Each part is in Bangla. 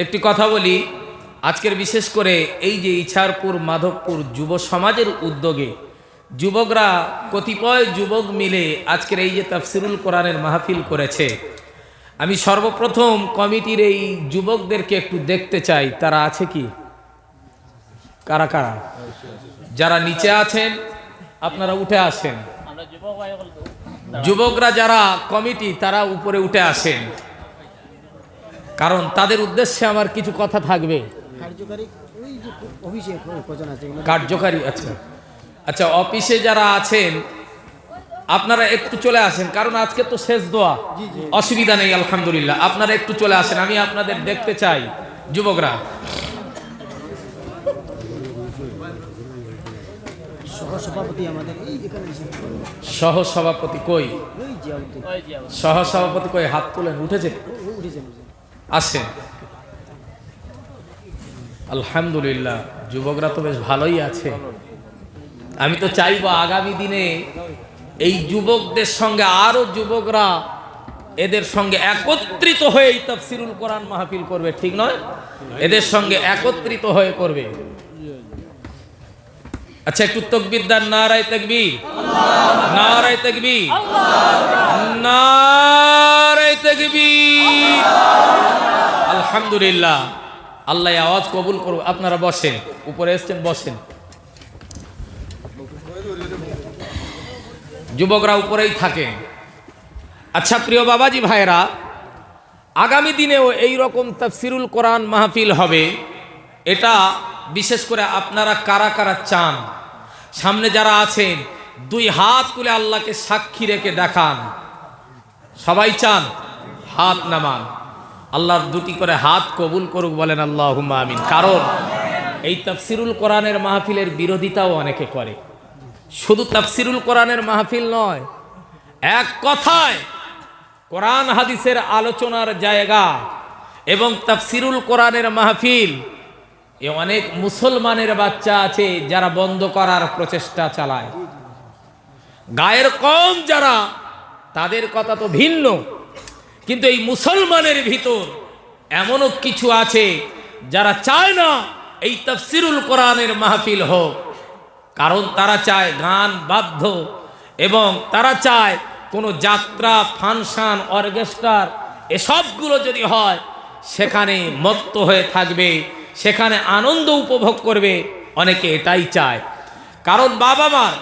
একটি কথা বলি, আজকের বিশেষ করে এই যে ইছারপুর মাধবপুর যুব সমাজের উদ্যোগে যুবকরা কতিপয় যুবক মিলে আজকের এই যে তাফসিরুল কোরআনের মাহফিল করেছে, আমি সর্বপ্রথম কমিটির এই যুবকদেরকে একটু দেখতে চাই, তারা আছে কি? কারা কারা? যারা নিচে আছেন আপনারা উঠে আসেন। যুবকরা যারা কমিটি তারা উপরে উঠে আসেন, কারণ তাদের উদ্দেশ্যে আমার কিছু কথা থাকবে। কার্যকারী আচ্ছা আচ্ছা অফিসে যারা আছেন আপনারা একটু চলে আসেন, কারণ আজকে তো শেষ দোয়া, অসুবিধা নেই, আলহামদুলিল্লাহ। আপনারা একটু চলে আসেন, আমি আপনাদের দেখতে চাই। যুবকরা সহসভাপতি কই? সহসভাপতি কই? হাত তুলেন। উঠেছে? আসেন। আলহামদুলিল্লাহ, যুবকরা তো বেশ ভালোই আছে। আমি তো চাইবো আগামী দিনে এই যুবকদের সঙ্গে আরো যুবকরা এদের সঙ্গে একত্রিত হয়ে এই তাফসিরুল কোরআন মাহফিল করবে, ঠিক নয়? এদের সঙ্গে একত্রিত হয়ে করবে। আচ্ছা, একটু তাকবীর দেন। নারায়ে তাকবীর, নারায়ে তাকবীর, নারায়ে তাকবীর। আলহামদুলিল্লাহ, আল্লাহ আওয়াজ কবুল করুন। আপনারা বসেন, উপরে এসছেন, বসেন। যুবকরা উপরেই থাকেন। আচ্ছা প্রিয় বাবাজি ভাইরা, আগামী দিনেও এই রকম তাফসিরুল কোরআন মাহফিল হবে। এটা বিশেষ করে আপনারা কারা কারা চান? সামনে যারা আছেন দুই হাত তুলে আল্লাহকে সাক্ষী রেখে দেখান। সবাই চান? হাত নামান। আল্লাহর দুটি করে হাত কবুল করুক, বলেন আল্লাহুম্মা আমিন। কারণ এই তাফসিরুল কোরআনের মাহফিলের বিরোধিতাও অনেকে করে। শুধু তাফসিরুল কোরআনের মাহফিল নয়, এক কথায় কোরআন হাদিসের আলোচনার জায়গা এবং তাফসিরুল কোরআনের মাহফিল এ অনেক মুসলমানের বাচ্চা আছে যারা বন্ধ করার প্রচেষ্টা চালায়। গায়ের কম যারা, তাদের কথা তো ভিন্ন, কিন্তু এই মুসলমানের ভিতর এমনও কিছু আছে যারা চায় না এই তাফসিরুল কোরআনের মাহফিল হোক। কারণ তারা চায় গান বাদ্য, এবং তারা চায় কোনো যাত্রা, ফাংশন, অর্কেস্ট্রার এসবগুলো যদি হয় সেখানে মত্ত হয়ে থাকবে, সেখানে আনন্দ উপভোগ করবে। অনেকে এটাই চায়। কারণ বাবা মার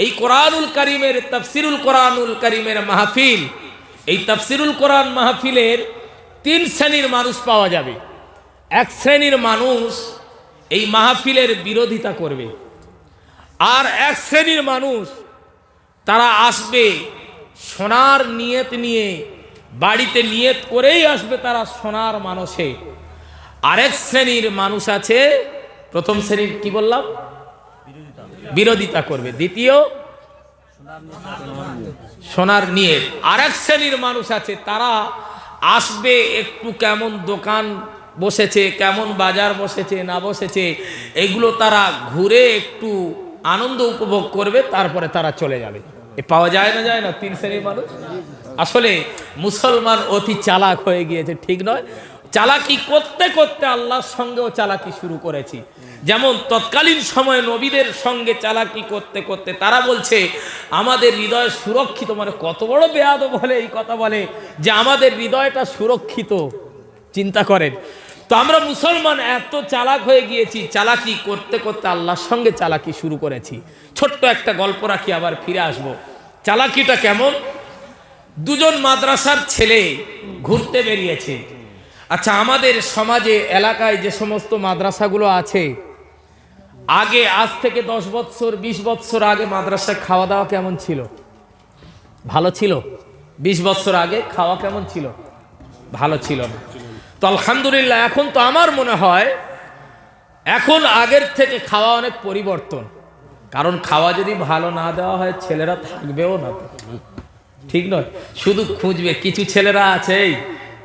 এই কোরআনুল কারীমের তাফসিরুল কোরআনুল কারীমের মাহফিল, এই তাফসিরুল কোরআন মাহফিলের তিন শ্রেণীর মানুষ পাওয়া যাবে। এক শ্রেণীর মানুষ এই মাহফিলের বিরোধিতা করবে, আর এক শ্রেণীর মানুষ তারা আসবে সোনার নিয়ত নিয়ে, বাড়িতে নিয়ত করেই আসবে তারা সোনার মানুষে। আরেক শ্রেণীর মানুষ আছে, প্রথম শ্রেণীর কি বললাম? বিরোধিতা করবে। দ্বিতীয় সোনার নিয়ত। আরেক শ্রেণীর মানুষ আছে, তারা আসবে একটু কেমন দোকান বসেছে, কেমন বাজার বসেছে না বসেছে, এগুলো তারা ঘুরে একটু আনন্দ উপভোগ করবে, তারপরে তারা চলে যাবে। এ পাওয়া যায় না? যায় না? তিন শ্রেণীর মানুষ। আসলে মুসলমান অতি চালাক হয়ে গিয়েছে, ঠিক নয়? চালাকি করতে করতে আল্লাহর সঙ্গেও চালাকি শুরু করেছি। যেমন তৎকালীন সময়ে নবীদের সঙ্গে চালাকি করতে করতে তারা বলছে আমাদের হৃদয় সুরক্ষিত। মানে কত বড় বেয়াদব বলে এই কথা বলে যে আমাদের হৃদয়টা সুরক্ষিত। চিন্তা করেন তো, আমরা মুসলমান এত চালাক হয়ে গিয়েছি, চালাকি করতে করতে আল্লাহর সঙ্গে চালাকি শুরু করেছি। ছোট্ট একটা গল্প রাখি, আবার ফিরে আসব। চালাকিটা কেমন? দুজন মাদ্রাসার ছেলে ঘুরতে বেরিয়েছে। আচ্ছা, আমাদের সমাজে এলাকায় যে সমস্ত মাদ্রাসাগুলো আছে, আগে আজ থেকে 10 বছর 20 বছর আগে মাদ্রাসায় খাওয়া দাওয়া কেমন ছিল? ভালো ছিল? 20 বছর আগে খাওয়া কেমন ছিল? ভালো ছিল না। তো আলহামদুলিল্লাহ, এখন তো আমার মনে হয় এখন আগের থেকে খাওয়া অনেক পরিবর্তন। কারণ খাওয়া যদি ভালো না দেওয়া হয় ছেলেরা থাকবেও না, ঠিক নয়? শুধু খুঁজবে। কিছু ছেলেরা আছে, এই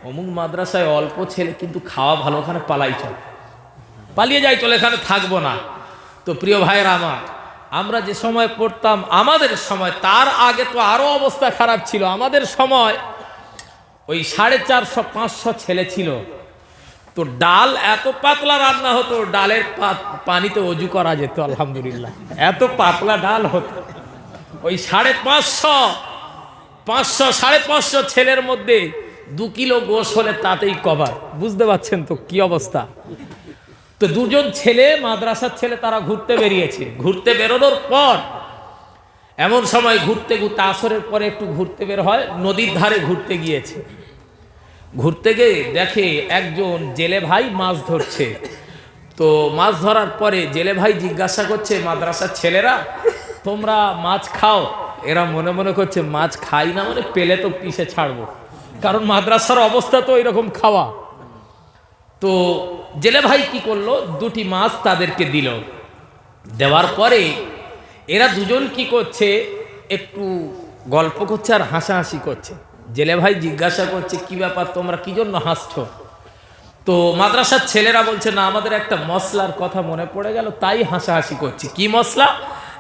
অমুক মাদ্রাসায় অল্প ছেলে কিন্তু খাওয়া ভালো, ওখানে পালাই চল, পালিয়ে যাই, চলে এখানে থাকবো না। তো প্রিয় ভাইয়েরা আমার, আমরা যে সময় পড়তাম, আমাদের সময়, তার আগে তো আরো অবস্থা খারাপ ছিল। আমাদের সময় ওই 450-500 ছেলে ছিল। তো ডাল এত পাতলা রান্না হতো, ডালের পানিতে অজু করা যেত আলহামদুলিল্লাহ, এত পাতলা ডাল হতো। ওই 550 ছেলের মধ্যে 2 কিলো গোশ হলে তাতেই কভার। বুঝতে পারছেন তো কি অবস্থা। তো দুজন ছেলে, মাদ্রাসার ছেলে, তারা ঘুরতে বেরিয়েছে। ঘুরতে বেরোনোর পর এমন সময় ঘুরতে ঘুরতে আসরের পরে একটু ঘুরতে বের হয়, নদীর ধারে ঘুরতে গিয়েছে। ঘুরতে গিয়ে দেখে একজন জেলে ভাই মাছ ধরছে। তো মাছ ধরার পরে জেলে ভাই জিজ্ঞাসা করছে মাদ্রাসার ছেলেরা, তোমরা মাছ খাও? এরা মনে মনে করছে মাছ খাই না মানে পেলে তো পিষে ছাড়বো, কারণ মাদ্রাসার অবস্থা তো এরকম খাওয়া। তো জেলে ভাই কি করলো, 2টি মাছ তাদেরকে দিল। দেওয়ার পরে এরা দুজন কি করছে, একটু গল্প করছে আর হাসাহাসি করছে। জেলে ভাই জিজ্ঞাসা করছে কি ব্যাপার, তোমরা কি জন্য হাসছো? তো মাদ্রাসার ছেলেরা বলছে না, আমাদের একটা মশলার কথা মনে পড়ে গেল তাই হাসাহাসি করছি। কি মশলা?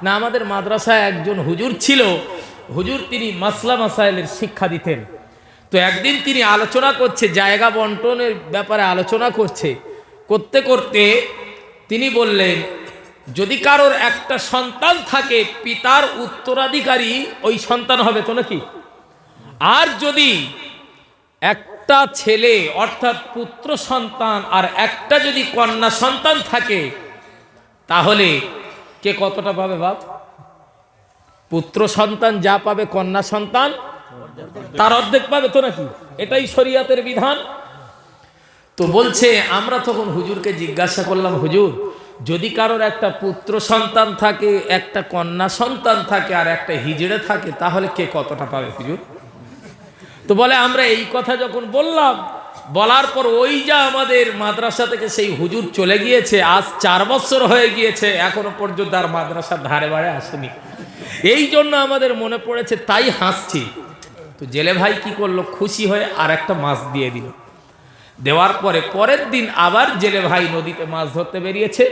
না, আমাদের মাদ্রাসায় একজন হুজুর ছিল, হুজুর তিনি মাসলা মাসাইলের শিক্ষা দিতেন। তো একদিন তিনি আলোচনা করছে, জায়গা বন্টনের ব্যাপারে আলোচনা করতে করতে তিনি বললেন, যদি কারোর একটা সন্তান থাকে, পিতার উত্তরাধিকারী ওই সন্তান হবে তো নাকি? আর যদি একটা ছেলে অর্থাৎ পুত্র সন্তান আর একটা যদি কন্যা সন্তান থাকে, তাহলে কে কতটা পাবে বাপ? পুত্র সন্তান যা পাবে কন্যা সন্তান তার অর্ধেক পাবে তো নাকি? এটাই শরীয়তের বিধান। তো বলছে, আমরা তখন হুজুরকে জিজ্ঞাসা করলাম, হুজুর যদি কারোর একটা পুত্র সন্তান থাকে, একটা কন্যা সন্তান থাকে আর একটা হিজড়ে থাকে, তাহলে কে কতটা পাবে হুজুর? তো বলে, আমরা এই কথা যখন বললাম, বলার পর ওই যা আমাদের মাদ্রাসা থেকে সেই হুজুর চলে গিয়েছে, আজ 4 বছর হয়ে গিয়েছে, এখনো পর্যন্ত আর মাদ্রাসার ধারে বাড়ে আসেনি। এই জন্য আমাদের মনে পড়েছে, তাই হাসছি। তো জেলে ভাই কি করলো, খুশি হয়ে আর একটা মাছ দিয়ে দিল। দেওয়ার পরে পরের দিন আবার জেলে ভাই নদীতে মাছ ধরতে বেরিয়েছে।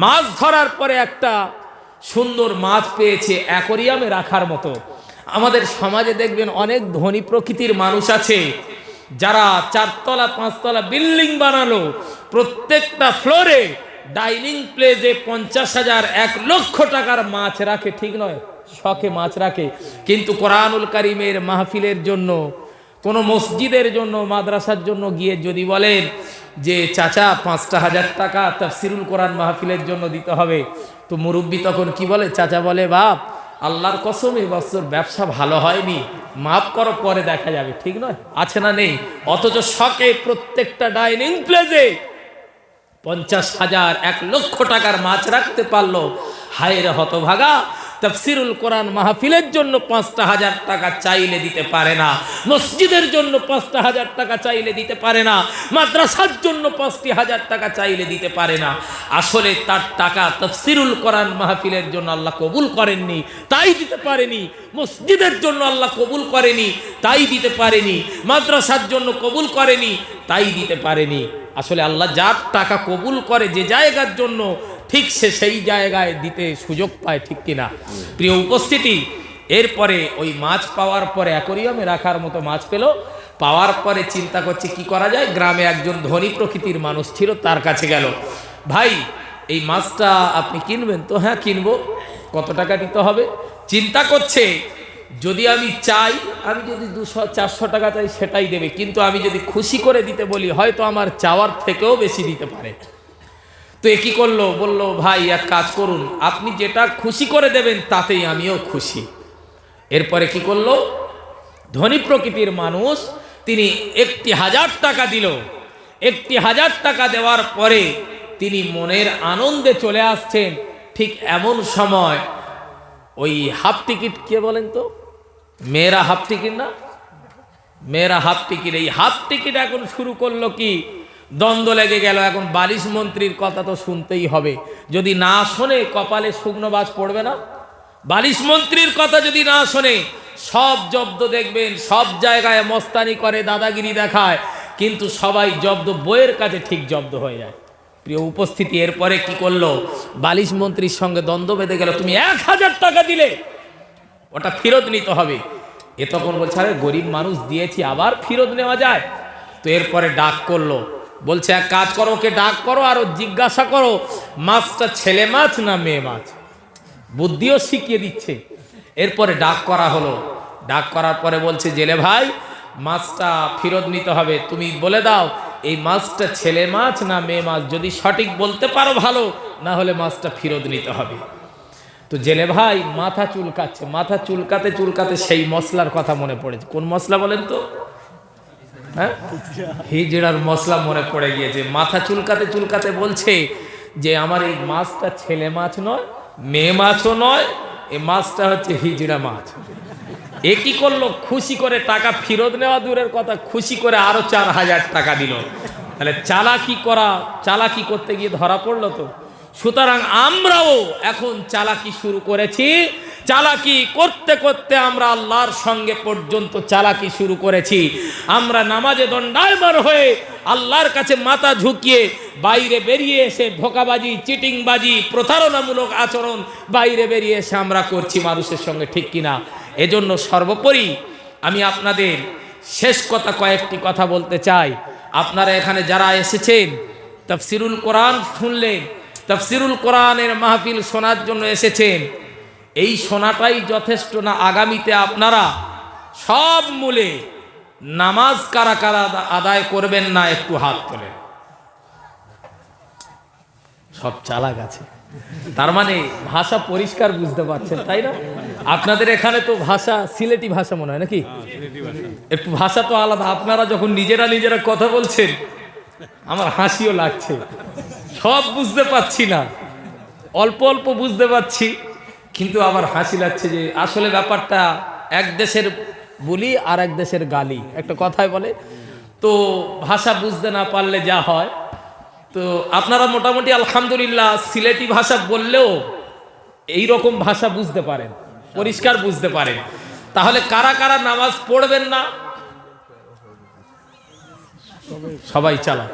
মাছ ধরার পরে একটা সুন্দর মাছ পেয়েছে, অ্যাকোরিয়ামে রাখার মতো। আমাদের সমাজে দেখবেন অনেক ধনী প্রকৃতির মানুষ আছে, যারা 4 তলা 5 তলা বিল্ডিং বানালো, প্রত্যেকটা ফ্লোরে ডাইনিং প্লেসে 50,000 1 লক্ষ টাকার মাছ রাখে। ঠিক নয়, শখে মাছ রাখে। কিন্তু কোরআনুল কারীমের মাহফিলের জন্য, কোনো মসজিদের জন্য, মাদ্রাসার জন্য গিয়ে যদি বলেন যে চাচা 5,000 টাকা তাফসিরুল কোরআন মাহফিলের জন্য দিতে হবে, তো মুরব্বী তখন কি বলে? চাচা বলে, বাপ আল্লাহর কসম এই বছর ব্যবসা ভালো হয়নি, মাফ করো, পরে দেখা যাবে। ঠিক নয়? আছে না নেই? অথচ শখে প্রত্যেকটা ডাইনিং প্লেসে 50,000 1 লক্ষ টাকার মাছ রাখতে পারলো। হায় রে হতভাগা, তাফসিরুল কোরআন মাহফিলের জন্য 5,000 টাকা চাইলে দিতে পারে না, মসজিদের জন্য 5,000 টাকা চাইলে দিতে পারে না, মাদ্রাসার জন্য 5,000 টাকা চাইলে দিতে পারে না। আসলে তার টাকা তাফসিরুল কোরআন মাহফিলের জন্য আল্লাহ কবুল করেননি, তাই দিতে পারেনি। মসজিদের জন্য আল্লাহ কবুল করেনি, তাই দিতে পারেনি। মাদ্রাসার জন্য কবুল করেনি, তাই দিতে পারেনি। আসলে আল্লাহ যার টাকা কবুল করে যে জায়গার জন্য, ঠিক সে সেই জায়গায় দিতে সুযোগ পায়। ঠিক কিনা প্রিয় উপস্থিতি? এরপরে ওই মাছ পাওয়ার পরে অ্যাকোরিয়ামে রাখার মতো মাছ পেল। পাওয়ার পরে চিন্তা করছে কি করা যায়। গ্রামে একজন ধনী প্রকৃতির মানুষ ছিল, তার কাছে গেল, ভাই এই মাছটা আপনি কিনবেন তো? হ্যাঁ কিনবো। কত টাকা দিতে হবে? চিন্তা করছে, যদি আমি চাই, আমি যদি 200-400 টাকা চাই সেটাই দেবে, কিন্তু আমি যদি খুশি করে দিতে বলি, হয়তো আমার চাওয়ার থেকেও বেশি দিতে পারে। তো এ কি করলো, বললো, ভাই এক কাজ করুন, আপনি যেটা খুশি করে দেবেন তাতেই আমিও খুশি। এরপরে কি করলো, ধনী প্রকৃতির মানুষ, তিনি 1,000 টাকা দিল। 1,000 টাকা দেওয়ার পরে তিনি মনের আনন্দে চলে আসছেন। ঠিক এমন সময় ওই হাফ টিকিট, কে বলেন তো, মেয়েরা হাফ টিকিট না, মেয়েরা হাফ টিকিট, এই হাফ টিকিট এখন শুরু করলো কি, দ্বন্দ্ব লেগে গেল। এখন বালিশ মন্ত্রীর কথা তো শুনতেই হবে, যদি না শোনে কপালে শুকনো বাজ পড়বে না? বালিশ মন্ত্রীর কথা যদি না শোনে, সব জব্দ দেখবেন, সব জায়গায় মস্তানি করে, দাদাগিরি দেখায়, কিন্তু সবাই জব্দ বইয়ের কাছে ঠিক জব্দ হয়ে যায়। প্রিয় উপস্থিতি, এরপরে কি করলো, বালিশ মন্ত্রীর সঙ্গে দ্বন্দ্ব বেঁধে গেল। তুমি 1,000 টাকা দিলে, ওটা ফেরত নিতে হবে। এ তখন বলছে, আরে গরিব মানুষ দিয়েছি, আবার ফেরত নেওয়া যায়? তো এরপরে ডাক করলো, বলছে এক কাজ করো, ওকে ডাক করো আর জিজ্ঞাসা করো মাছটা ছেলে মাছ না মেয়ে মাছ, বুদ্ধিও শিখিয়ে দিচ্ছে। এরপরে ডাক করা হলো, ডাক করার পরে বলছে জেলে ভাই মাছটা ফেরত নিতে হবে, তুমি বলে দাও এই মাছটা ছেলে মাছ না মেয়ে মাছ, যদি সঠিক বলতে পারো ভালো, না হলে মাছটা ফেরত নিতে হবে। তো জেলে ভাই মাথা চুলকাচ্ছে, মাথা চুলকাতে চুলকাতে সেই মশলার কথা মনে পড়েছে। কোন মশলা বলেন তো? হ্যাঁ, হিজড়ার মশলা মনে পড়ে গিয়েছে। মাথা চুলকাতে চুলকাতে বলছে যে আমার এই মাছটা ছেলে মাছ নয়, মেয়ে মাছও নয়, এই মাছটা হচ্ছে হিজড়া মাছ। এ কি করলো, খুশি করে টাকা ফেরত নেওয়া দূরের কথা, খুশি করে আরো 4000 টাকা দিল। তাহলে চালাকি করতে গিয়ে ধরা পড়লো তো। সুতরাং আমরাও এখন চালাকি শুরু করেছি, চালাকি করতে করতে আমরা আল্লাহর সঙ্গে পর্যন্ত চালাকি শুরু করেছি। আমরা নামাজে দণ্ডায়মান হয়ে আল্লাহর কাছে মাথা ঝুঁকিয়ে বাইরে বেরিয়ে এসে ধোঁকাবাজি, চিটিংবাজি, প্রতারণামূলক আচরণ বাইরে বেরিয়ে এসে আমরা করছি মানুষের সঙ্গে, ঠিক কিনা? এজন্য সর্বোপরি আমি আপনাদের শেষ কয়েকটি কথা বলতে চাই। আপনারা এখানে যারা এসেছেন তাফসিরুল কোরআন শুনলেন, তাফসিরুল কোরআনের মাহফিল শোনার জন্য এসেছেন, এই শোনাটাই যথেষ্ট না? আগামীতে আপনারা সব মূলে নামাজ কারা কারা আদায় করবেন না একটু হাত তোলেন। সব চালাক আছে, তার মানে ভাষা পরিষ্কার বুঝতে পারছেন, তাই না? আপনাদের এখানে তো ভাষা সিলেটি ভাষা মনে হয় নাকি? একটু ভাষা তো আলাদা। আপনারা যখন নিজেরা কথা বলছেন আমার হাসিও লাগছে। সব বুঝতে পারছি না, অল্প অল্প বুঝতে পারছি, কিন্তু আবার হাসি লাগছে যে আসলে ব্যাপারটা এক দেশের বলি আর এক দেশের গালি, একটা কথায় বলে। তো ভাষা বুঝতে না পারলে যা হয়। তো আপনারা মোটামুটি আলহামদুলিল্লাহ সিলেটি ভাষা বললেও এই রকম ভাষা বুঝতে পারেন, পরিষ্কার বুঝতে পারেন। তাহলে কারা কারা নামাজ পড়বেন না? সবাই চালা।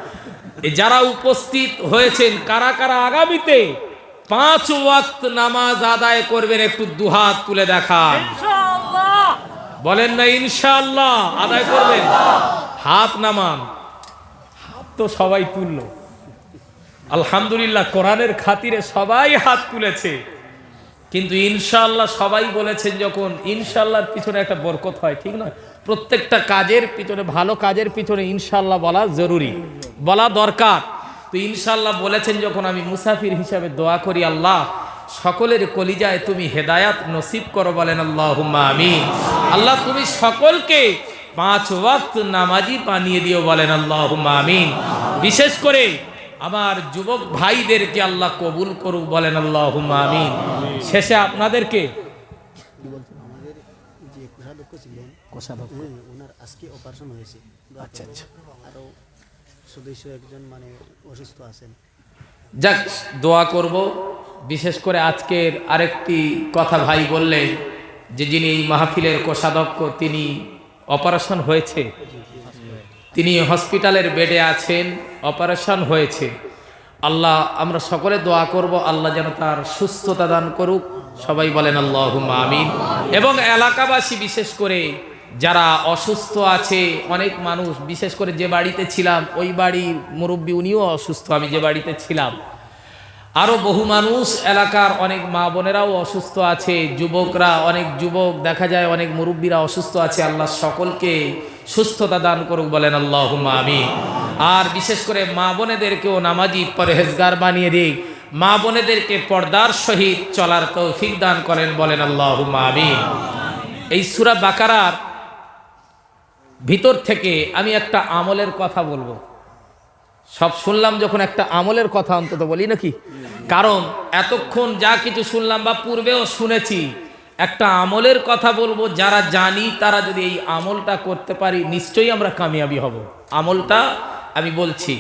যারা উপস্থিত হয়েছেন কারা কারা আগামীতে 5 ওয়াক্ত নামাজ আদায় করবেন একটু দুহাত তুলে দেখান। বলেন না ইনশাআল্লাহ আদায় করবেন? হাত নামান। হাত তো সবাই তুললো আলহামদুলিল্লাহ, কোরআনের খাতিরে সবাই হাত তুলেছে। কিন্তু ইনশাআল্লাহ সবাই বলেছেন, যখন ইনশাআল্লাহর পিছনে একটা বরকত হয়, ঠিক নয়? প্রত্যেকটা কাজের পিছনে, ভালো কাজের পিছনে ইনশাআল্লাহ বলা জরুরি, বলা দরকার। তো ইনশাআল্লাহ বলেছেন যখন, আমি মুসাফির হিসাবে দোয়া করি আল্লাহ সকলের কলিজায় তুমি হেদায়াত নসিব করো, বলেন আল্লাহুম্মা আমিন। আল্লাহ তুমি সকলকে 5 ওয়াক্ত নামাজি বানিয়ে দিও, বলেন আল্লাহুম্মা আমিন। বিশেষ করে আমার যুবক ভাইদেরকে আল্লাহ কবুল করুক, বলেন আল্লাহুম্মা আমিন। শেষে আপনাদেরকে আমাদের যে কোষাধ্যক্ষ ছিলেন, ওনার আজকে অপারেশন হয়েছে। আচ্ছা আচ্ছা, আরও সদস্য একজন মানে অসুস্থ আছেন। যাক, দোয়া করব। বিশেষ করে আজকের আরেকটি কথা ভাই বললেন যে যিনি এই মাহফিলের কোষাধ্যক্ষ, তিনি অপারেশন হয়েছে, তিনি হসপিটালের বেডে আছেন, অপারেশন হয়েছে। আল্লাহ, আমরা সকলে দোয়া করব আল্লাহ যেন তার সুস্থতা দান করুক, সবাই বলেন আল্লাহুম্মা আমিন। এবং এলাকাবাসী বিশেষ করে যারা অসুস্থ আছে, অনেক মানুষ, বিশেষ করে যে বাড়িতে ছিলাম ওই বাড়ির মুরব্বী, উনিও অসুস্থ, আমি যে বাড়িতে ছিলাম। আরও বহু মানুষ, এলাকার অনেক মা বোনেরাও অসুস্থ আছে, যুবকরা, অনেক যুবক দেখা যায়, অনেক মুরব্বীরা অসুস্থ আছে। আল্লাহ সকলকে সুস্থতা দান করুক, বলেন আল্লাহুম্মা আমিন। আর বিশেষ করে মা বোনেদেরকেও নামাজি পরহেজগার বানিয়ে দিই, মা বোনেদেরকে পর্দার সহিত চলার তৌফিক দান করেন, বলেন আল্লাহুম্মা আমিন। এই সূরা বাকারার ভিতর থেকে আমি একটা আমলের কথা বলবো। সব শুনলাম যখন, একটা আমলের কথা অন্তত বলি নাকি? কারণ এতক্ষণ যা কিছু শুনলাম বা পূর্বেও শুনেছি, একটা আমলের কথা বলবো। যারা জানি তারা যদি এই আমলটা করতে পারি, নিশ্চয়ই আমরা কামিয়াবি হব। আমলটা আমি বলছি,